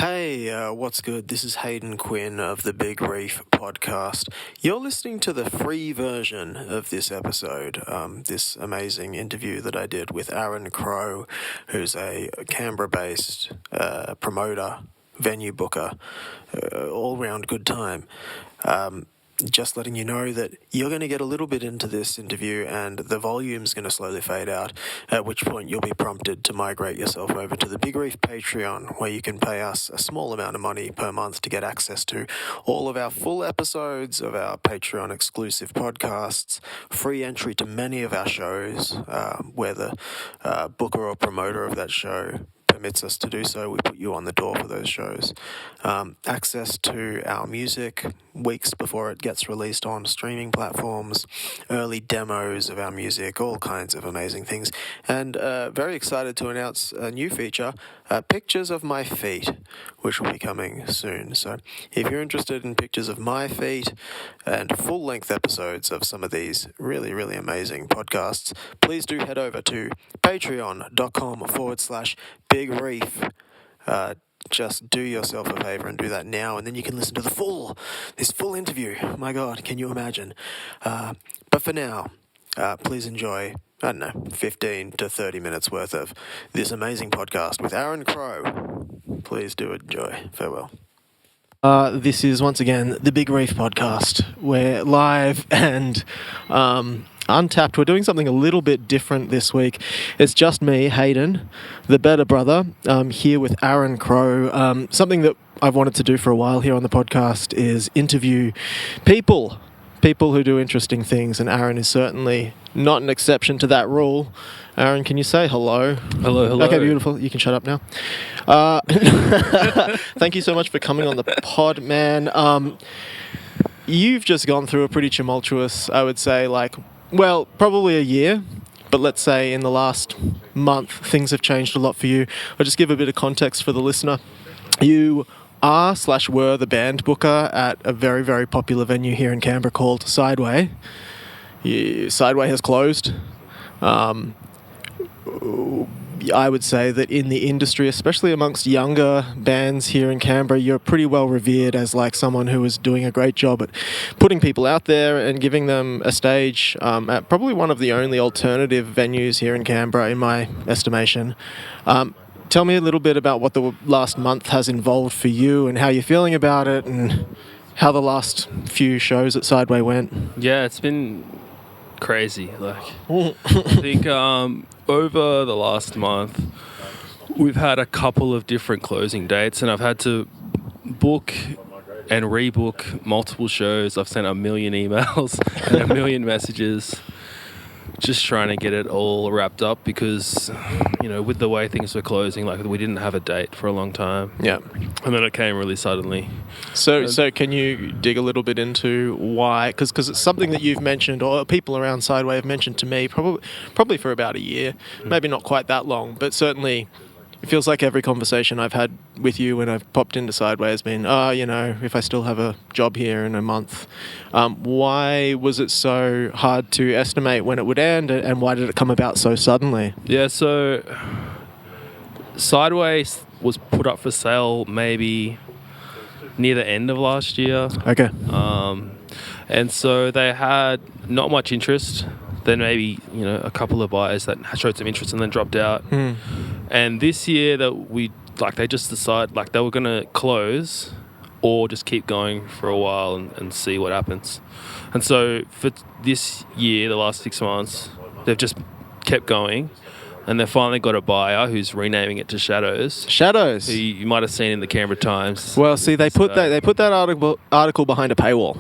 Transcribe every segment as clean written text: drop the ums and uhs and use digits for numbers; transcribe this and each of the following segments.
Hey, what's good? This is Hayden Quinn of the Big Reef Podcast. You're listening to the free version of this episode, this amazing interview that I did with Aaron Crowe, who's a Canberra-based promoter, venue booker, all-round good time. Just letting you know that you're going to get a little bit into this interview and the volume's going to slowly fade out, at which point you'll be prompted to migrate yourself over to the Big Reef Patreon, where you can pay us a small amount of money per month to get access to all of our full episodes of our Patreon exclusive podcasts, free entry to many of our shows, where the booker or promoter of that show permits us to do so. We put you on the door for those shows. Access to our music weeks before it gets released on streaming platforms, early demos of our music, all kinds of amazing things. And very excited to announce a new feature, pictures of my feet, which will be coming soon. So if you're interested in pictures of my feet and full-length episodes of some of these really, really amazing podcasts, please do head over to patreon.com/Big Reef. Just do yourself a favor and do that now, and then you can listen to this full interview. My God, can you imagine? But for now, please enjoy, 15 to 30 minutes worth of this amazing podcast with Aaron Crowe. Please do enjoy. Farewell. This is once again the Big Reef Podcast. We're live and untapped. We're doing something a little bit different this week. It's just me, Hayden, the better brother, here with Aaron Crowe. Something that I've wanted to do for a while here on the podcast is interview people who do interesting things, and Aaron is certainly not an exception to that rule. Aaron, can you say hello? Hello. Okay, beautiful. You can shut up now. Thank you so much for coming on the pod, man. You've just gone through a pretty tumultuous, I would say, probably a year, but let's say in the last month, things have changed a lot for you. I'll just give a bit of context for the listener. You were the band booker at a very, very popular venue here in Canberra called Sideway. Sideway has closed. I would say that in the industry, especially amongst younger bands here in Canberra, you're pretty well revered as someone who is doing a great job at putting people out there and giving them a stage at probably one of the only alternative venues here in Canberra, in my estimation. Tell me a little bit about what the last month has involved for you and how you're feeling about it and how the last few shows at Sideway went. Yeah, it's been crazy. I think over the last month, we've had a couple of different closing dates, and I've had to book and rebook multiple shows. I've sent a million emails and a million messages, just trying to get it all wrapped up because, with the way things were closing, we didn't have a date for a long time. Yeah. And then it came really suddenly. So can you dig a little bit into why? Because it's something that you've mentioned, or people around Sideway have mentioned to me, probably for about a year, maybe not quite that long, but certainly it feels like every conversation I've had with you when I've popped into Sideway has been, if I still have a job here in a month. Why was it so hard to estimate when it would end, and why did it come about so suddenly? Yeah, so Sideway was put up for sale maybe near the end of last year. Okay. And so they had not much interest. Then maybe, a couple of buyers that showed some interest and then dropped out. And this year they just decided they were going to close or just keep going for a while and see what happens. And so for this year, the last 6 months, they've just kept going. And they've finally got a buyer who's renaming it to Shadows. Shadows. Who you might have seen in the Canberra Times. Well, see, they put that article behind a paywall.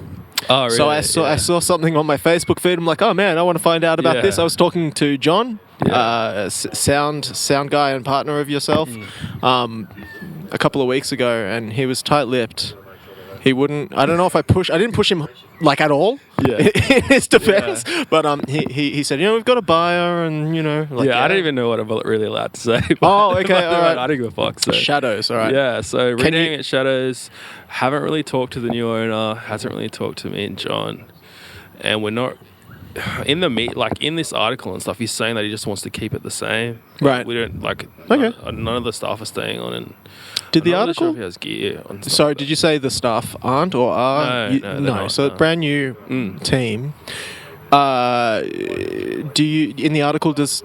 Oh, really? So I saw something on my Facebook feed. I'm like, oh man, I want to find out about this. I was talking to John, sound guy and partner of yourself, a couple of weeks ago, and he was tight-lipped. He wouldn't. I don't know if I didn't push him at all. Yeah. In his defense, but he said, we've got a buyer, and I don't even know what I'm really allowed to say. Oh, okay, all right. I don't give a fuck. So. Shadows, all right. Yeah, so renaming it Shadows. Haven't really talked to the new owner. Hasn't really talked to me and John, and we're not in in this article and stuff, he's saying that he just wants to keep it the same. Right. We don't Okay. None of the staff are staying on, and Did the I'm not sure article? if he has gear on stuff, Sorry, but- did you say the staff aren't or are? No, they're not, So no. brand new team. Do you in the article does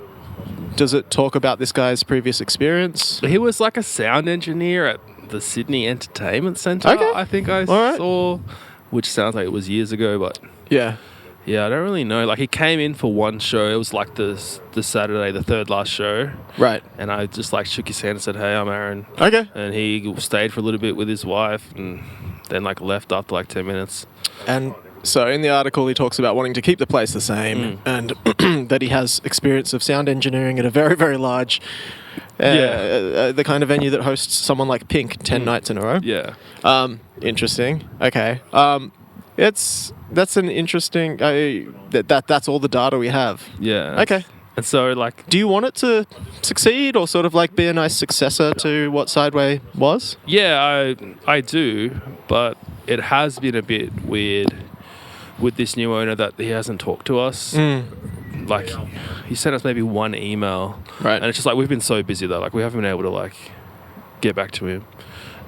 it talk about this guy's previous experience? He was like a sound engineer at the Sydney Entertainment Centre. Okay. I think I All right. saw, which sounds like it was years ago, but Yeah. yeah, I don't really know. Like he came in for one show. It was like the Saturday, the third last show, Right. and I just like shook his hand and said, "Hey, I'm Aaron," Okay. and he stayed for a little bit with his wife, and then like left after like 10 minutes. And so in the article, he talks about wanting to keep the place the same and that he has experience of sound engineering at a very, very large, the kind of venue that hosts someone like Pink 10 nights in a row. Yeah. Interesting. Okay. That's an interesting. That's all the data we have. Yeah. Okay. And so like, Do you want it to succeed or sort of like be a nice successor to what Sideway was? yeah, I do, but it has been a bit weird with this new owner that he hasn't talked to us. Like, he sent us maybe one email, Right. and it's just like we've been so busy that like we haven't been able to like get back to him,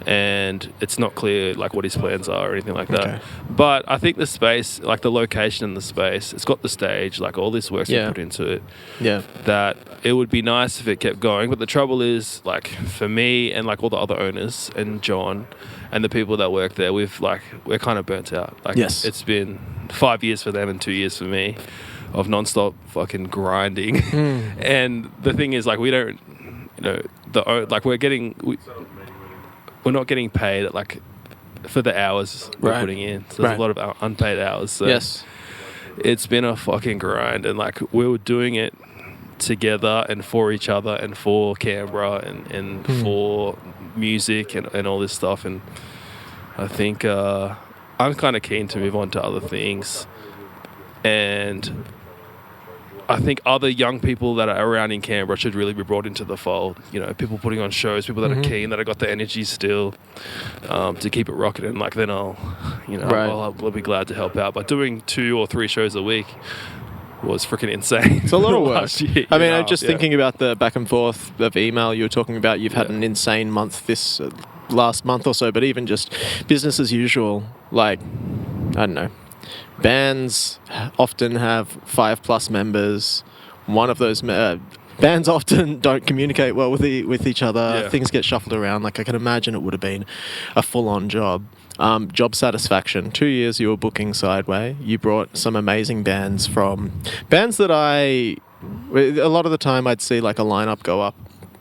and it's not clear like what his plans are or anything like that. Okay. But I think the space, like the location and the space, it's got the stage, like all this work's been put into it. Yeah. That it would be nice if it kept going, but the trouble is, like, for me and like all the other owners and John and the people that work there, we're kind of burnt out. Like, Yes. it's been 5 years for them and 2 years for me of non-stop fucking grinding. And the thing is, like, we don't, we're not getting paid like for the hours we're Right. putting in. So there's Right. a lot of unpaid hours. So Yes. it's been a fucking grind, and like we were doing it together and for each other and for Canberra and for music and all this stuff, and I think I'm kind of keen to move on to other things, and I think other young people that are around in Canberra should really be brought into the fold. You know, people putting on shows, people that are keen, that have got the energy still to keep it rocking. And like then I'll be glad to help out. But doing 2 or 3 shows a week was freaking insane. It's a lot of work. Last year, I mean, yeah, I'm just thinking about the back and forth of email you were talking about. You've had an insane month this last month or so, but even just business as usual, like, I don't know. Bands often have 5+ members. One of those bands often don't communicate well with each other. Yeah. Things get shuffled around. Like I can imagine it would have been a full-on job. Job satisfaction. 2 years you were booking Sideway. You brought some amazing bands that a lot of the time I'd see like a lineup go up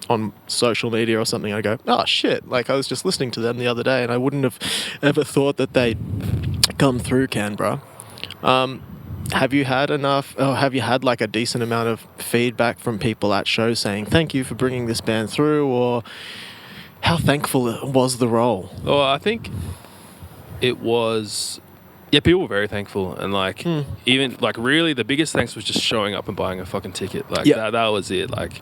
on social media or something. I go, oh shit! Like I was just listening to them the other day, and I wouldn't have ever thought that they'd come through Canberra. Have you had like a decent amount of feedback from people at shows saying thank you for bringing this band through, or how thankful was the role? Well, I think it was, people were very thankful, and like even like really the biggest thanks was just showing up and buying a fucking ticket. Like that was it. Like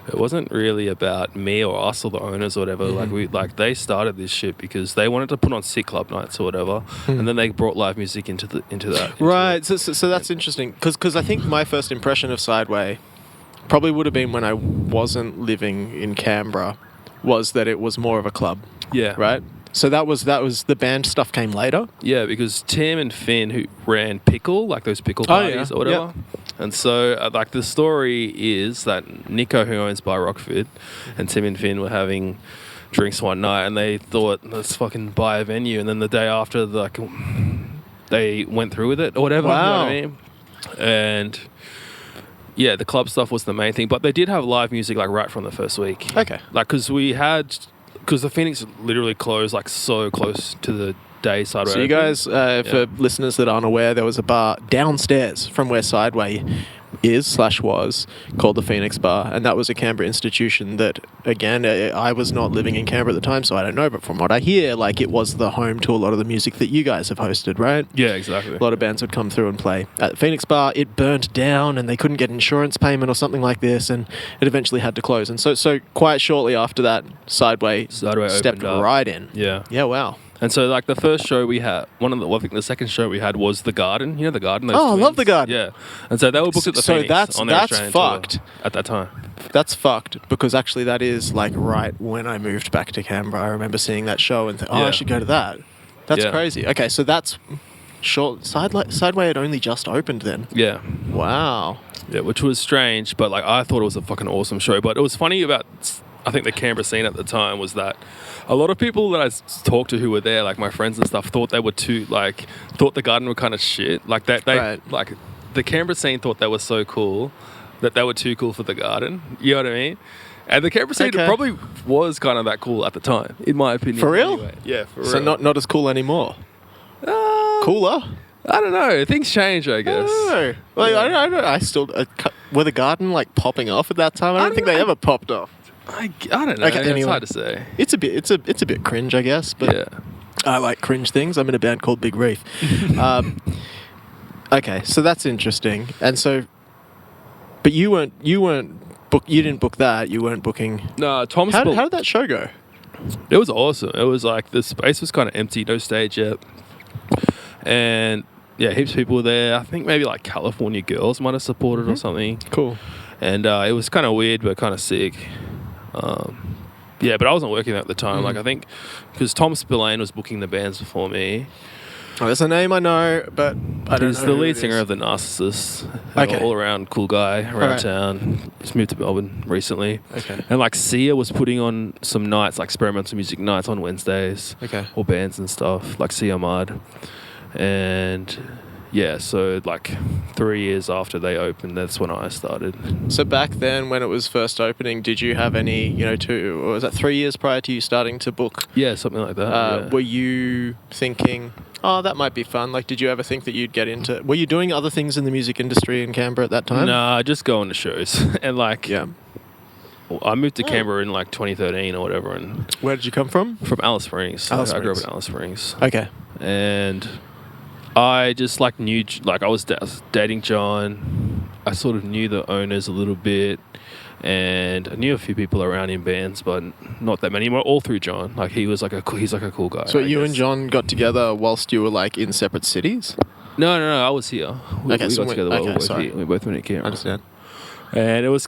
it wasn't really about me or us or the owners or whatever. Like they started this shit because they wanted to put on sick club nights or whatever, and then they brought live music into that. Right. So that's interesting because I think my first impression of Sideway probably would have been when I wasn't living in Canberra was that it was more of a club. Yeah. Right. So that was the band stuff came later. Yeah, because Tim and Finn, who ran Pickle, like those pickle parties or whatever. Yep. And so, like, the story is that Nico, who owns Bar Rockford, and Tim and Finn were having drinks one night, and they thought, let's fucking buy a venue. And then the day after, like, they went through with it or whatever. Wow. You know what I mean? And yeah, the club stuff was the main thing, but they did have live music like right from the first week. Okay. Like, because the Phoenix literally closed like so close to the day Sideway. So you guys, for listeners that aren't aware, there was a bar downstairs from where Sideway was called the Phoenix Bar, and that was a Canberra institution that, again, I was not living in Canberra at the time, so I don't know, but from what I hear, like it was the home to a lot of the music that you guys have hosted, right? Yeah, exactly. A lot of bands would come through and play at the Phoenix Bar. It burnt down and they couldn't get insurance payment or something like this, and it eventually had to close. And so quite shortly after that, Sideway stepped opened up. right in. Yeah. Yeah, wow. And so, like, the first show we had, I think the second show we had was The Garden. You know The Garden? Those Oh, I love twins? The Garden. Yeah. And so they were booked at the Phoenix on their that's Australian fucked. tour at that time. That's fucked because actually that is like right when I moved back to Canberra. I remember seeing that show and I should go to that. That's Yeah. crazy. Okay, so that's short. Sideway had only just opened then. Yeah. Wow. Yeah, which was strange, but like I thought it was a fucking awesome show. But it was funny about, I think the Canberra scene at the time was that a lot of people that I talked to who were there, like my friends and stuff, thought they were thought the Garden were kind of shit. Like they Right. like the Canberra scene thought they were so cool that they were too cool for the Garden. You know what I mean? And the Canberra scene probably was kind of that cool at the time, in my opinion. For real? Anyway. Yeah, for real. So not as cool anymore. Cooler. I don't know. Things change, I guess. I still were the Garden like popping off at that time. I don't think they ever popped off. I don't know. Okay, It's anyway. hard to say. It's a bit cringe, I guess. But Yeah. I like cringe things. I'm in a band called Big Reef. Okay, so that's interesting. And so, but you didn't book that. You weren't booking. No, Tom's. How did that show go? It was awesome. It was like the space was kind of empty, no stage yet, and yeah, heaps of people were there. I think maybe like California Girls might have supported or something. Cool. And it was kind of weird, but kind of sick. Yeah, but I wasn't working at the time. Like I think because Tom Spillane was booking the bands before me. Oh, that's a name I know, but I don't He's know. the who lead it singer is. of the Narcissists. Okay. All around cool guy around Alright. town. Just moved to Melbourne recently. Okay. And like Sia was putting on some nights, like experimental music nights on Wednesdays. Okay. Or bands and stuff, like Sia Mud. And yeah, so like 3 years after they opened, that's when I started. So back then, when it was first opening, did you have any, or was that 3 years prior to you starting to book? Yeah, something like that. Yeah. Were you thinking, oh, that might be fun? Like, did you ever think that you'd get into? Were you doing other things in the music industry in Canberra at that time? Nah, just going to shows. And like, Yeah. I moved to Canberra in like 2013 or whatever, and Where did you come from? from Alice Springs. Alice I grew up Springs. in Alice Springs. Okay. And I just like knew, like I was dating John. I sort of knew the owners a little bit, and I knew a few people around in bands, but not that many. All through John. Like he's like a cool guy. So I you guess. and John got together whilst you were like in separate cities? No. I was here. We Okay, so got together. okay, We both sorry. We both went to Canberra. Understand. And it was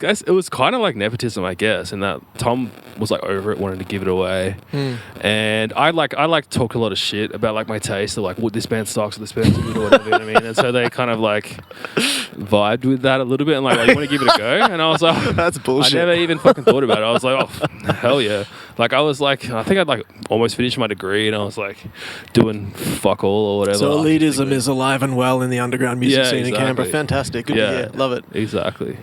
kind of like nepotism, I guess, in that Tom was like over it, wanted to give it away, and I talk a lot of shit about like my taste of like what this band sucks or this band's good or whatever, you know what I mean? And so they kind of like vibed with that a little bit and like, you want to give it a go? And I was like, That's bullshit. I never even fucking thought about it. I was like, oh hell yeah! Like I was like, I think I'd like almost finished my degree, and I was like doing fuck all or whatever. So elitism is alive and well in the underground music scene in Canberra. exactly. Fantastic. Good to hear. Love it. Exactly.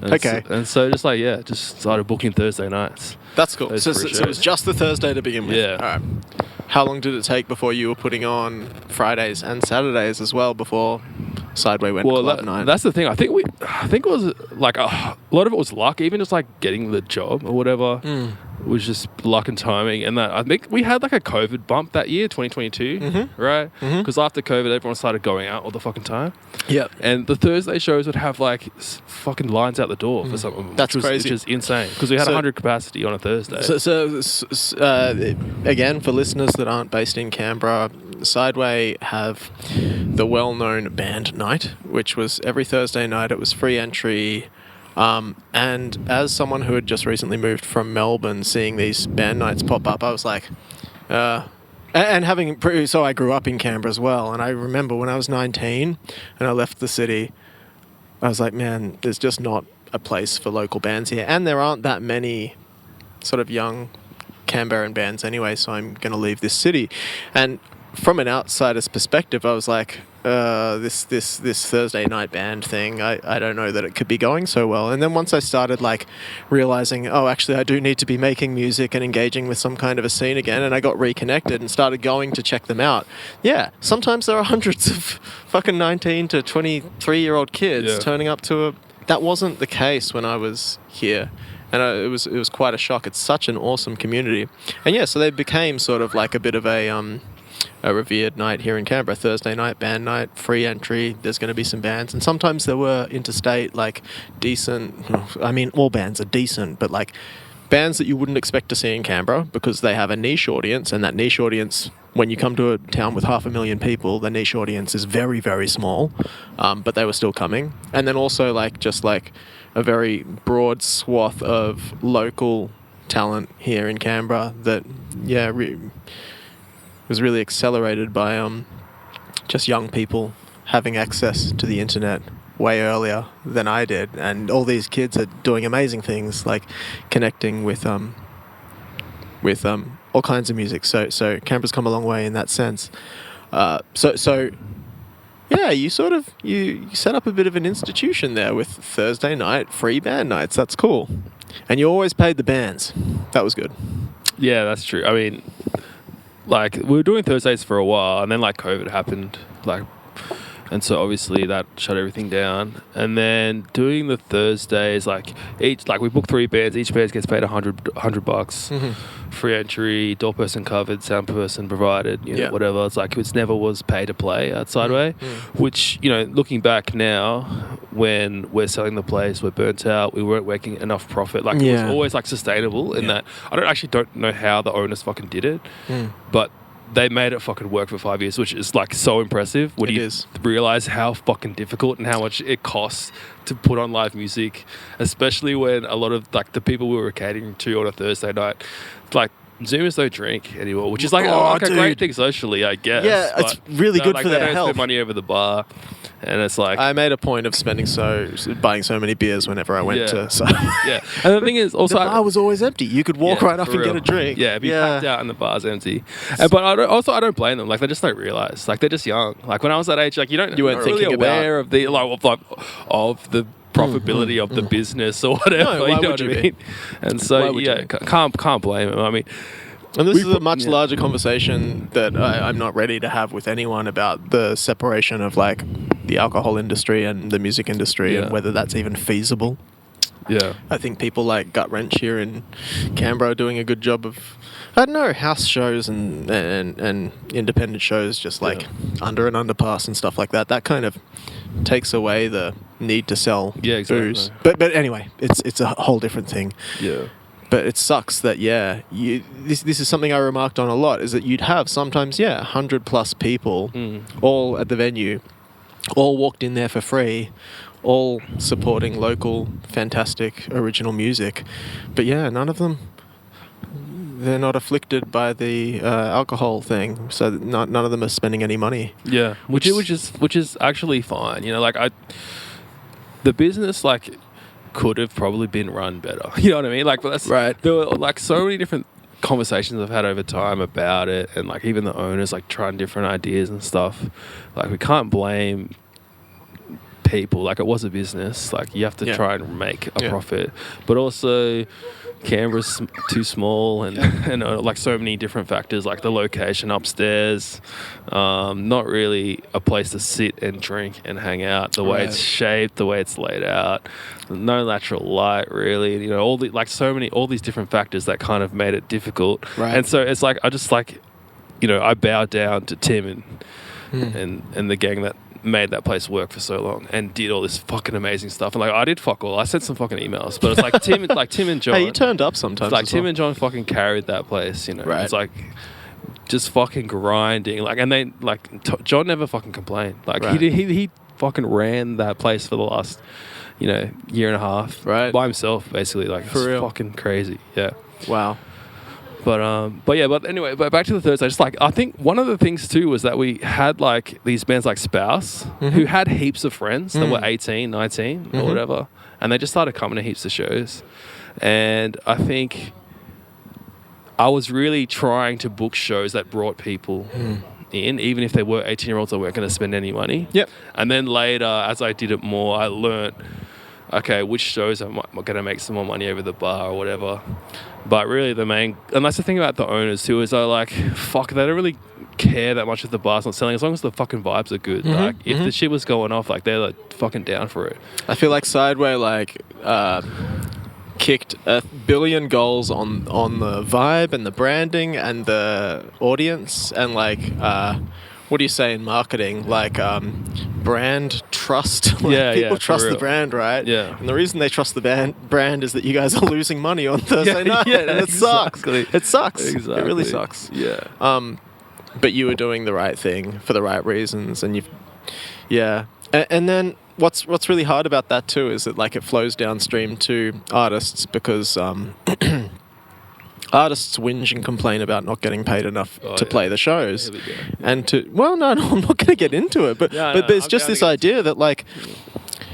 Okay. And so just like, yeah, just started booking Thursday nights. That's cool. Those So free it was shows. just the Thursday to begin with? Yeah. All right. How long did it take before you were putting on Fridays and Saturdays as well before Sideway went club night? That's the thing. I think it was like a lot of it was luck, even just like getting the job or whatever. Was just luck and timing, and that I think we had like a COVID bump that year, 2022, right? Because after COVID, everyone started going out all the fucking time. Yep. And the Thursday shows would have like fucking lines out the door for some of them. That's Which crazy. is insane because we had 100 capacity on a Thursday. Again, for listeners that aren't based in Canberra, Sideway have the well-known band night, which was every Thursday night. It was free entry. And as someone who had just recently moved from Melbourne, seeing these band nights pop up, I was like, so I grew up in Canberra as well. And I remember when I was 19 and I left the city, I was like, man, there's just not a place for local bands here. And there aren't that many sort of young Canberran bands anyway, so I'm going to leave this city. And from an outsider's perspective, I was like, this Thursday night band thing, I don't know that it could be going so well. And then once I started like realizing, oh, actually I do need to be making music and engaging with some kind of a scene again, and I got reconnected and started going to check them out. Yeah, sometimes there are hundreds of fucking 19 to 23-year-old kids turning up to a... That wasn't the case when I was here. And it was quite a shock. It's such an awesome community. And yeah, so they became sort of like a bit of a revered night here in Canberra. Thursday night, band night, free entry. There's going to be some bands. And sometimes there were interstate, like, decent... I mean, all bands are decent, but, like, bands that you wouldn't expect to see in Canberra because they have a niche audience, and that niche audience, when you come to a town with 500,000 people, the niche audience is very, very small, but they were still coming. And then also just a very broad swath of local talent here in Canberra that, was really accelerated by just young people having access to the internet way earlier than I did, and all these kids are doing amazing things like connecting with all kinds of music. So Canberra's come a long way in that sense. You set up a bit of an institution there with Thursday night free band nights. That's cool, and you always paid the bands. That was good. Yeah, that's true. I mean, like, we were doing Thursdays for a while, and then like COVID happened, and so obviously that shut everything down. And then doing the Thursdays, we booked 3 bands. Each band gets paid $100. Free entry, door person covered, sound person provided, whatever. It's like it never was pay to play at Sideway, which, looking back now, when we're selling the place, we're burnt out, we weren't making enough profit. It was always sustainable in that. I don't know how the owners fucking did it, but they made it fucking work for 5 years, which is so impressive when you realize how fucking difficult and how much it costs to put on live music, especially when a lot of the people we were catering to on a Thursday night, Zoomers don't drink anymore, which is a great thing socially, I guess. Yeah, it's really good for their health. They don't spend money over the bar, and it's I made a point of buying so many beers whenever I went to. So. Yeah, and the thing is, also the bar was always empty. You could walk right up and get a drink. Yeah, it'd be packed out and the bar's empty. But I don't blame them. They just don't realize. They're just young. When I was that age, you weren't really aware of the of the profitability of the business or whatever. No, you know what I mean? And so can't blame them. I mean, and this is a much larger conversation that I'm not ready to have with anyone about the separation of the alcohol industry and the music industry and whether that's even feasible. Yeah, I think people like Gut Wrench here in Canberra are doing a good job of, I don't know, house shows and independent shows, just under and underpass and stuff like that. That kind of takes away the need to sell booze. But anyway, it's a whole different thing. Yeah. But it sucks that this is something I remarked on a lot, is that you'd have sometimes 100+ people all at the venue, all walked in there for free, all supporting local fantastic original music, but none of them, they're not afflicted by the alcohol thing, so none of them are spending any money. Yeah, which is actually fine. The business could have probably been run better. You know what I mean? But that's right. There were so many different conversations I've had over time about it, and even the owners trying different ideas and stuff. We can't blame people. It was a business. You have to try and make a profit, but also Canberra's too small, and so many different factors, the location upstairs, not really a place to sit and drink and hang out, the way it's shaped, the way it's laid out, no natural light really, all these different factors that kind of made it difficult. And so it's I just I bow down to Tim and the gang that made that place work for so long and did all this fucking amazing stuff. And I did fuck all. I sent some fucking emails, but it's Tim and John. Hey, you turned up sometimes. Tim and John fucking carried that place. It's just fucking grinding. And they John never fucking complained. He fucking ran that place for the last year and a half by himself basically. For real, fucking crazy. Yeah. Wow. But anyway, back to the Thursday. Just I think one of the things too was that we had these bands like Spouse who had heaps of friends that were 18, 19 or whatever, and they just started coming to heaps of shows. And I think I was really trying to book shows that brought people in, even if they were 18-year-olds that weren't going to spend any money. Yep. And then later, as I did it more, I learnt, okay, which shows am I going to make some more money over the bar or whatever. But really and that's the thing about the owners too, is fuck, they don't really care that much if the bar's not selling, as long as the fucking vibes are good. If the shit was going off, they're fucking down for it. I feel Sideway kicked 1 billion goals on the vibe and the branding and the audience, and what do you say in marketing? Like brand trust. Like, Yeah, people yeah, for trust the real. brand, right? Yeah. And the reason they trust the brand is that you guys are losing money on Thursday night, and it exactly. sucks. It sucks. Exactly. It really sucks. Yeah. But you were doing the right thing for the right reasons, and and then what's really hard about that too is that like it flows downstream to artists because artists whinge and complain about not getting paid enough to play the shows, Here we go. and no, I'm not going to get into it, but it's just this idea that like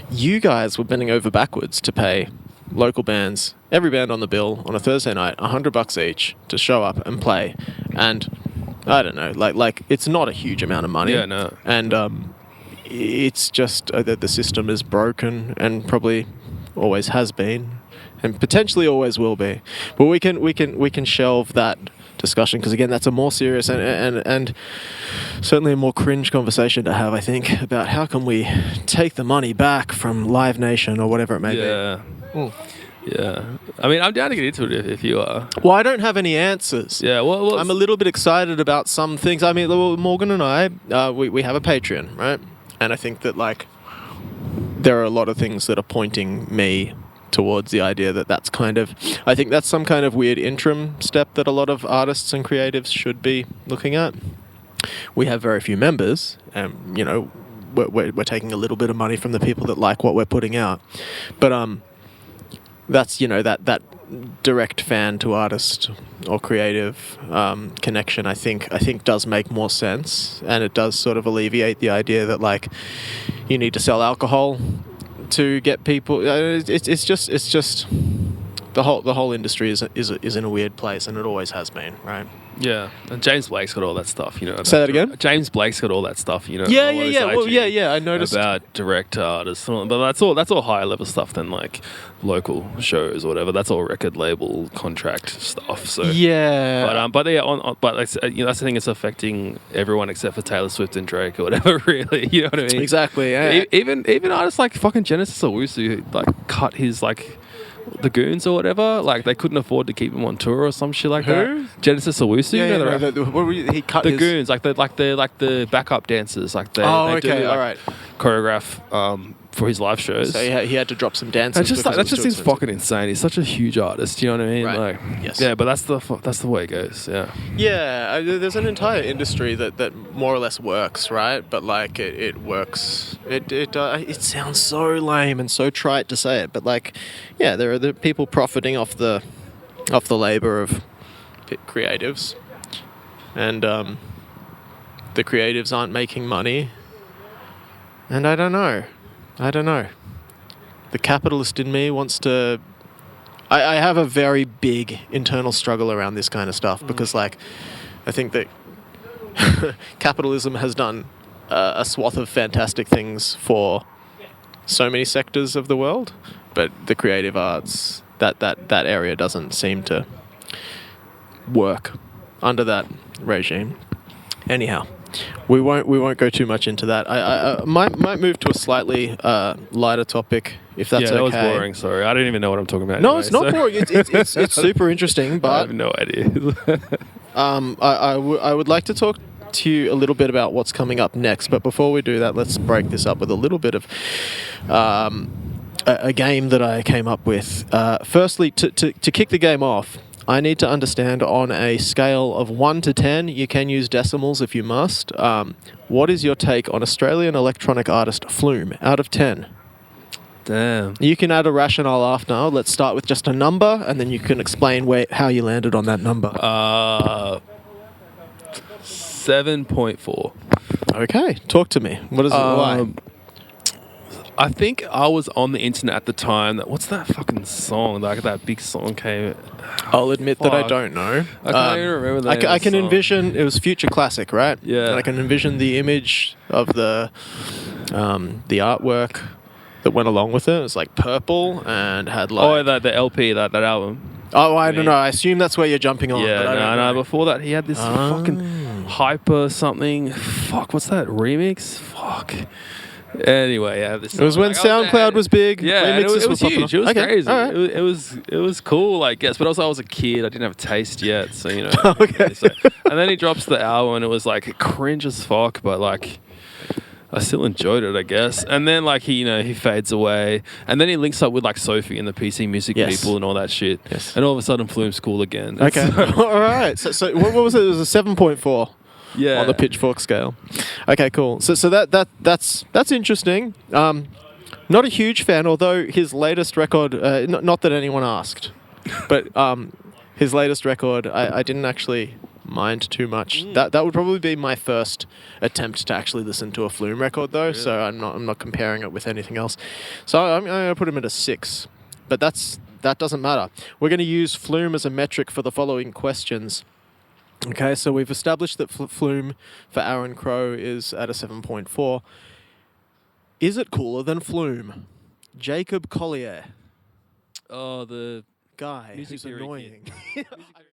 you guys were bending over backwards to pay local bands, every band on the bill on a Thursday night, $100 each to show up and play, and I don't know, like it's not a huge amount of money. Yeah, no. And it's just that the system is broken and probably always has been, and potentially always will be. But we can shelve that discussion because again, that's a more serious and certainly a more cringe conversation to have. I think about how can we take the money back from Live Nation or whatever it may be. Yeah. I mean, I'm down to get into it if you are. Well, I don't have any answers. Yeah. Well, I'm a little bit excited about some things. I mean, Morgan and I, we have a Patreon, right? And I think that like there are a lot of things that are pointing me towards the idea that that's kind of, I think that's some kind of weird interim step that a lot of artists and creatives should be looking at. We have very few members, and you know, we're taking a little bit of money from the people that like what we're putting out, but that's, you know, that direct fan to artist or creative connection, I think does make more sense, and it does sort of alleviate the idea that like you need to sell alcohol to get people. It's just the whole industry is in a weird place, and it always has been, right? Yeah, and James Blake's got all that stuff, you know. Say that again? James Blake's got all that stuff, you know. Yeah. all those Well, IG yeah. I noticed about direct artists, but that's all higher level stuff than like local shows or whatever. That's all record label contract stuff. So yeah, but yeah, but like, you know, that's the thing. It's affecting everyone except for Taylor Swift and Drake or whatever. Really, you know what I mean? exactly. Yeah. Even artists like fucking Genesis Owusu like cut his like the Goons or whatever, like they couldn't afford to keep him on tour or some shit like that. Genesis Owusu, you know, he cut the his... Goons, like the backup dancers, like they okay, do, like, all right. choreograph for his live shows. So he had to drop some dances. And just like, that just seems fucking insane. He's such a huge artist, you know what I mean? Right. Like, yes. Yeah, but that's the way it goes. Yeah. Yeah, there's an entire industry that more or less works, right? But like it works. It sounds so lame and so trite to say it, but like, yeah, there are the people profiting off the labor of creatives, and the creatives aren't making money. And I don't know. The capitalist in me wants to... I have a very big internal struggle around this kind of stuff because, like, I think that capitalism has done a swath of fantastic things for so many sectors of the world, but the creative arts, that area doesn't seem to work under that regime. Anyhow, we won't go too much into that. I might move to a slightly lighter topic, if that's okay. That was boring. Sorry, I don't even know what I'm talking about. No, anyway, it's not boring. It's super interesting. But I have no idea. I would like to talk to you a little bit about what's coming up next. But before we do that, let's break this up with a little bit of a game that I came up with. Firstly, to kick the game off, I need to understand on a scale of 1 to 10, you can use decimals if you must. What is your take on Australian electronic artist Flume out of 10? Damn. You can add a rationale after. Let's start with just a number, and then you can explain how you landed on that number. 7.4. Okay, talk to me. What is it? Why? I think I was on the internet at the time. What's that fucking song? Like that big song came. I'll admit that I don't know. I can't even remember the name I of the can song. envision, it was Future Classic, right? Yeah. And I can envision the image of the artwork that went along with it. It was like purple and had like... the LP, that album. Oh, I don't know. I assume that's where you're jumping on. Yeah, but I don't know. before that, he had this fucking hyper something. Fuck, what's that remix? Fuck. Anyway, yeah, this It was when SoundCloud was big. Yeah, and remixes it was were huge. It popular. was Okay, crazy. all right. It was cool, I guess. But also, I was a kid. I didn't have a taste yet, so you know. Okay. So, and then he drops the album, and it was like cringe as fuck, but like. I still enjoyed it, I guess. And then, like, he fades away. And then he links up with, like, Sophie and the PC Music people and all that shit. Yes. And all of a sudden, Flume's cool again. Okay. All right. So what was it? It was a 7.4 on the Pitchfork scale. Okay, cool. So that's interesting. Not a huge fan, although his latest record, not that anyone asked, but his latest record, I didn't actually mind too much. That would probably be my first attempt to actually listen to a Flume record, though. Really? So I'm not comparing it with anything else. So I'm going to put him at a 6, but that doesn't matter. We're going to use Flume as a metric for the following questions. Okay, so we've established that Flume for Aaron Crowe is at a 7.4. Is it cooler than Flume? Jacob Collier. Oh, the guy music who's annoying.